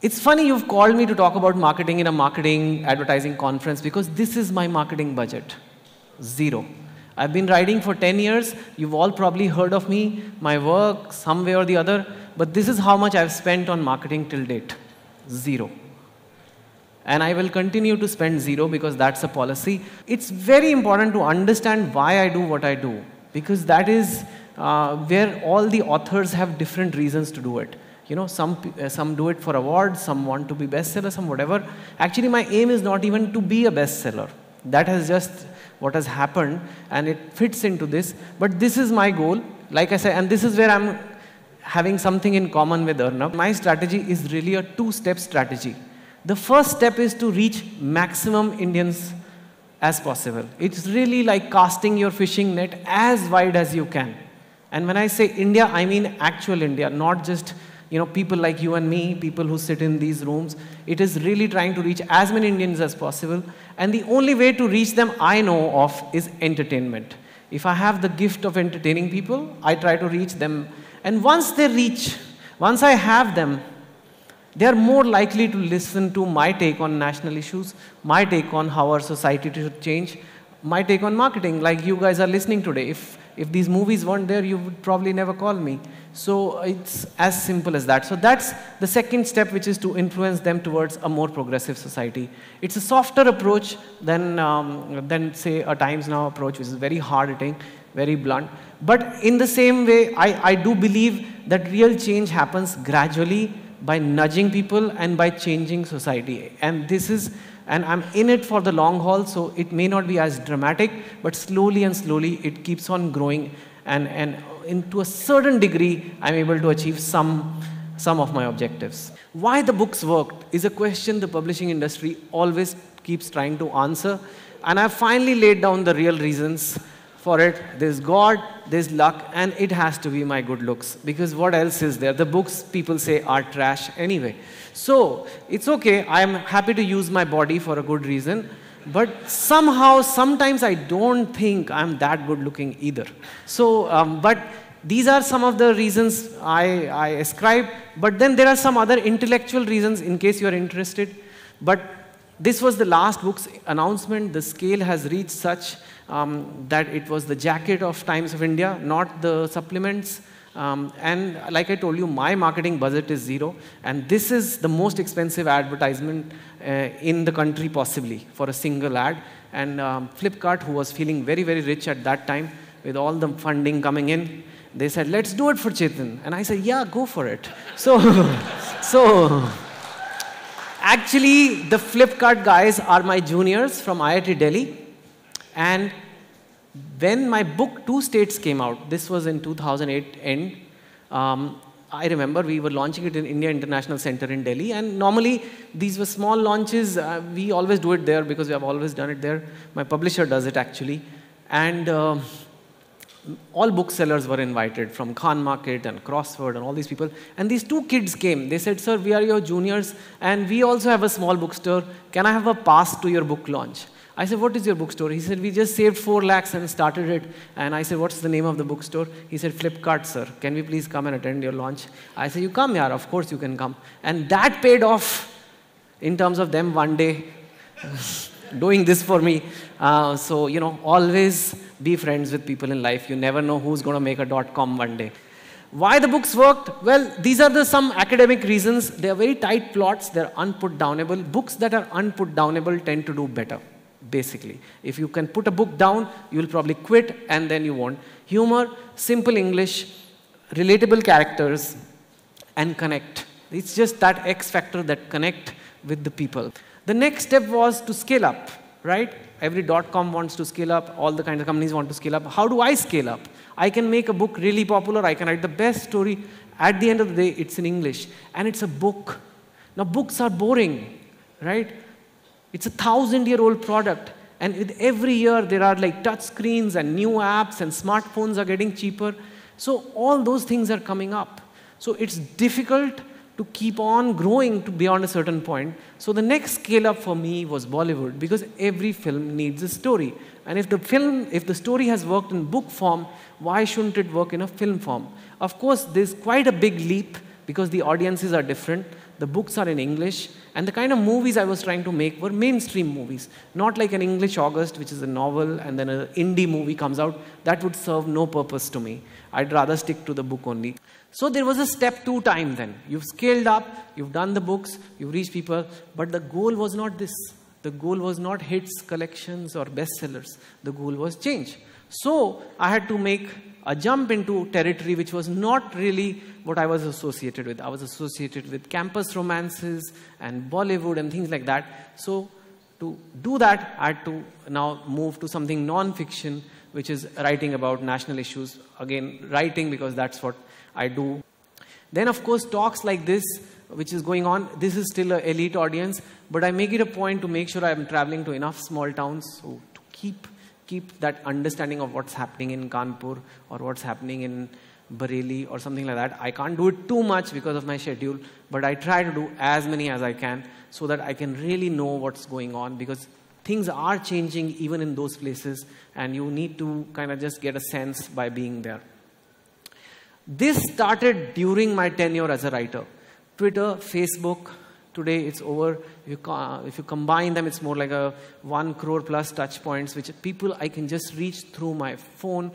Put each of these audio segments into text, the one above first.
It's funny you've called me to talk about marketing in a marketing advertising conference because this is my marketing budget. Zero. I've been writing for 10 years. You've all probably heard of me, my work, some way or the other. But this is how much I've spent on marketing till date. Zero. And I will continue to spend zero because that's a policy. It's very important to understand why I do what I do, because that is where all the authors have different reasons to do it. You know, some do it for awards, some want to be bestseller, some whatever. Actually, my aim is not even to be a bestseller. That has just what has happened, and it fits into this. But this is my goal, like I said, and this is where I'm having something in common with Arnab. My strategy is really a two-step strategy. The first step is to reach maximum Indians as possible. It's really like casting your fishing net as wide as you can. And when I say India, I mean actual India, not just people like you and me, people who sit in these rooms. It is really trying to reach as many Indians as possible. And the only way to reach them I know of is entertainment. If I have the gift of entertaining people, I try to reach them. And once I have them, they are more likely to listen to my take on national issues, my take on how our society should change, my take on marketing, like you guys are listening today. If these movies weren't there, you would probably never call me. So it's as simple as that. So that's the second step, which is to influence them towards a more progressive society. It's a softer approach than say, a Times Now approach, which is very hard-hitting, very blunt. But in the same way, I do believe that real change happens gradually by nudging people and by changing society. And I'm in it for the long haul, so it may not be as dramatic, but slowly and slowly it keeps on growing. And to a certain degree, I'm able to achieve some of my objectives. Why the books worked is a question the publishing industry always keeps trying to answer. And I've finally laid down the real reasons for it. There's God, there's luck, and it has to be my good looks. Because what else is there? The books, people say, are trash anyway. So it's okay. I'm happy to use my body for a good reason. But somehow, sometimes I don't think I'm that good looking either. So, but these are some of the reasons I ascribe. But then there are some other intellectual reasons in case you're interested. But this was the last book's announcement. The scale has reached such that it was the jacket of Times of India, not the supplements. And like I told you, my marketing budget is zero. And this is the most expensive advertisement in the country possibly for a single ad. And Flipkart, who was feeling very, very rich at that time with all the funding coming in, they said, let's do it for Chetan. And I said, yeah, go for it. So actually, the Flipkart guys are my juniors from IIT Delhi. And when my book, Two States, came out, this was in 2008 end, I remember we were launching it in India International Center in Delhi. And normally, these were small launches. We always do it there because we have always done it there. My publisher does it, actually. And all booksellers were invited from Khan Market and Crossword and all these people. And these two kids came. They said, sir, we are your juniors, and we also have a small bookstore. Can I have a pass to your book launch? I said, what is your bookstore? He said, we just saved 4 lakhs and started it. And I said, what's the name of the bookstore? He said, Flipkart, sir. Can we please come and attend your launch? I said, you come, yaar. Of course you can come. And that paid off in terms of them one day doing this for me. So, always be friends with people in life. You never know who's going to make a .com one day. Why the books worked? Well, these are some academic reasons. They are very tight plots. They're unput-downable. Books that are unput-downable tend to do better. Basically, if you can put a book down, you will probably quit, and then you won't. Humor, simple English, relatable characters, and connect. It's just that X factor that connect with the people. The next step was to scale up, right? Every .com wants to scale up. All the kinds of companies want to scale up. How do I scale up? I can make a book really popular. I can write the best story. At the end of the day, it's in English, and it's a book. Now, books are boring, right? It's a 1,000-year-old product. And with every year, there are like touch screens and new apps, and smartphones are getting cheaper. So all those things are coming up. So it's difficult to keep on growing to beyond a certain point. So the next scale up for me was Bollywood, because every film needs a story. And if the story has worked in book form, why shouldn't it work in a film form? Of course, there's quite a big leap because the audiences are different, the books are in English, and the kind of movies I was trying to make were mainstream movies. Not like an English August, which is a novel, and then an indie movie comes out. That would serve no purpose to me. I'd rather stick to the book only. So there was a step 2 time then. You've scaled up, you've done the books, you've reached people, but the goal was not this. The goal was not hits, collections, or bestsellers. The goal was change. So I had to make a jump into territory which was not really what I was associated with. I was associated with campus romances and Bollywood and things like that. So to do that, I had to now move to something non-fiction, which is writing about national issues. Again, writing, because that's what I do. Then, of course, talks like this, which is going on, this is still an elite audience, but I make it a point to make sure I'm traveling to enough small towns so to keep that understanding of what's happening in Kanpur or what's happening in Bareilly or something like that. I can't do it too much because of my schedule, but I try to do as many as I can so that I can really know what's going on, because things are changing even in those places, and you need to kind of just get a sense by being there. This started during my tenure as a writer. Twitter, Facebook, today it's over. If you combine them, it's more like a 1 crore plus touch points, which people I can just reach through my phone.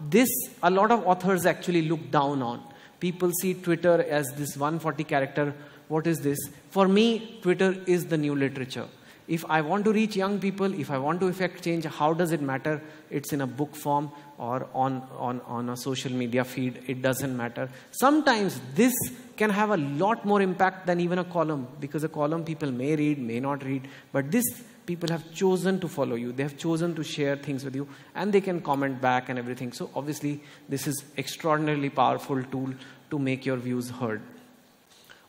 This, a lot of authors actually look down on. People see Twitter as this 140 character. What is this? For me, Twitter is the new literature. If I want to reach young people, if I want to effect change, how does it matter? It's in a book form or on a social media feed. It doesn't matter. Sometimes this can have a lot more impact than even a column, because a column people may read, may not read. But this, people have chosen to follow you. They have chosen to share things with you, and they can comment back and everything. So obviously, this is extraordinarily powerful tool to make your views heard.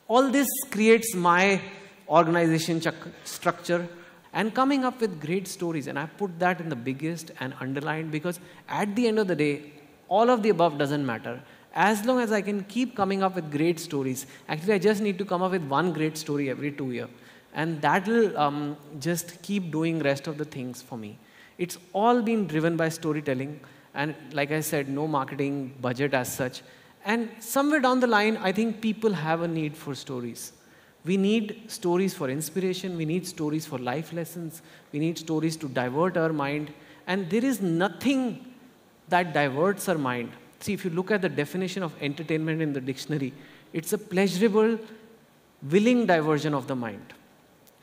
All this creates my organization structure and coming up with great stories. And I put that in the biggest and underlined, because at the end of the day, all of the above doesn't matter. As long as I can keep coming up with great stories. Actually, I just need to come up with one great story every 2 years. And that will just keep doing rest of the things for me. It's all been driven by storytelling. And like I said, no marketing budget as such. And somewhere down the line, I think people have a need for stories. We need stories for inspiration. We need stories for life lessons. We need stories to divert our mind. And there is nothing that diverts our mind. See, if you look at the definition of entertainment in the dictionary, it's a pleasurable, willing diversion of the mind.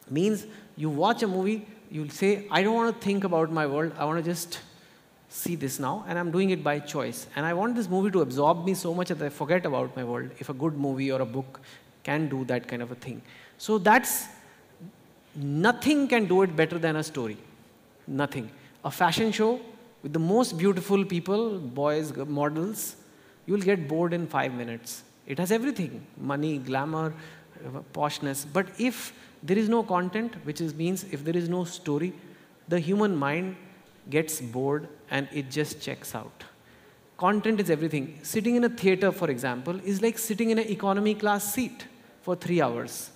Means you watch a movie, you'll say, I don't want to think about my world. I want to just see this now, and I'm doing it by choice. And I want this movie to absorb me so much that I forget about my world. If a good movie or a book can do that kind of a thing. So that's, nothing can do it better than a story. Nothing. A fashion show with the most beautiful people, boys, models, you'll get bored in 5 minutes. It has everything, money, glamour, poshness. But if there is no content, which means if there is no story, the human mind gets bored and it just checks out. Content is everything. Sitting in a theater, for example, is like sitting in an economy class seat for 3 hours,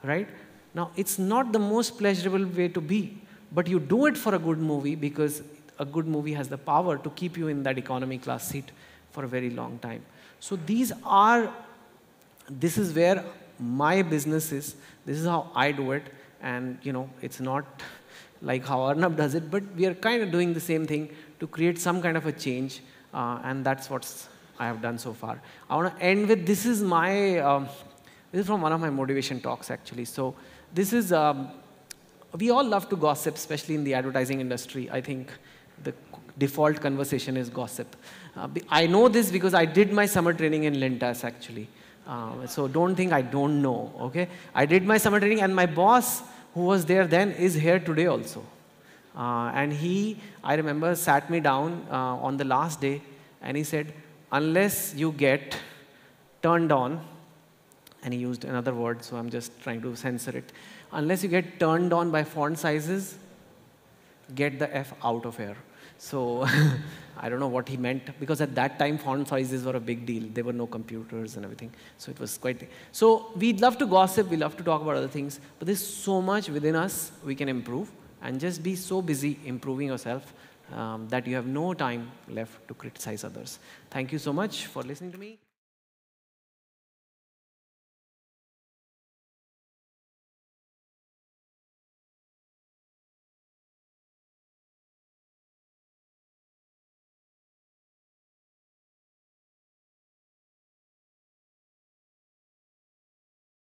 right? Now, it's not the most pleasurable way to be, but you do it for a good movie, because a good movie has the power to keep you in that economy class seat for a very long time. So this is where my business is. This is how I do it. And, you know, it's not like how Arnab does it, but we are kind of doing the same thing to create some kind of a change. And that's what I have done so far. I want to end with, this is from one of my motivation talks, actually. So this is, we all love to gossip, especially in the advertising industry. I think the default conversation is gossip. I know this because I did my summer training in Lintas, actually. So don't think I don't know, okay? I did my summer training, and my boss, who was there then, is here today also. And he, I remember, sat me down on the last day, and he said, unless you get turned on, and he used another word, so I'm just trying to censor it. Unless you get turned on by font sizes, get the F out of here. So I don't know what he meant, because at that time, font sizes were a big deal. There were no computers and everything. So it was quite... So we love to gossip, we love to talk about other things, but there's so much within us we can improve, and just be so busy improving yourself that you have no time left to criticize others. Thank you so much for listening to me.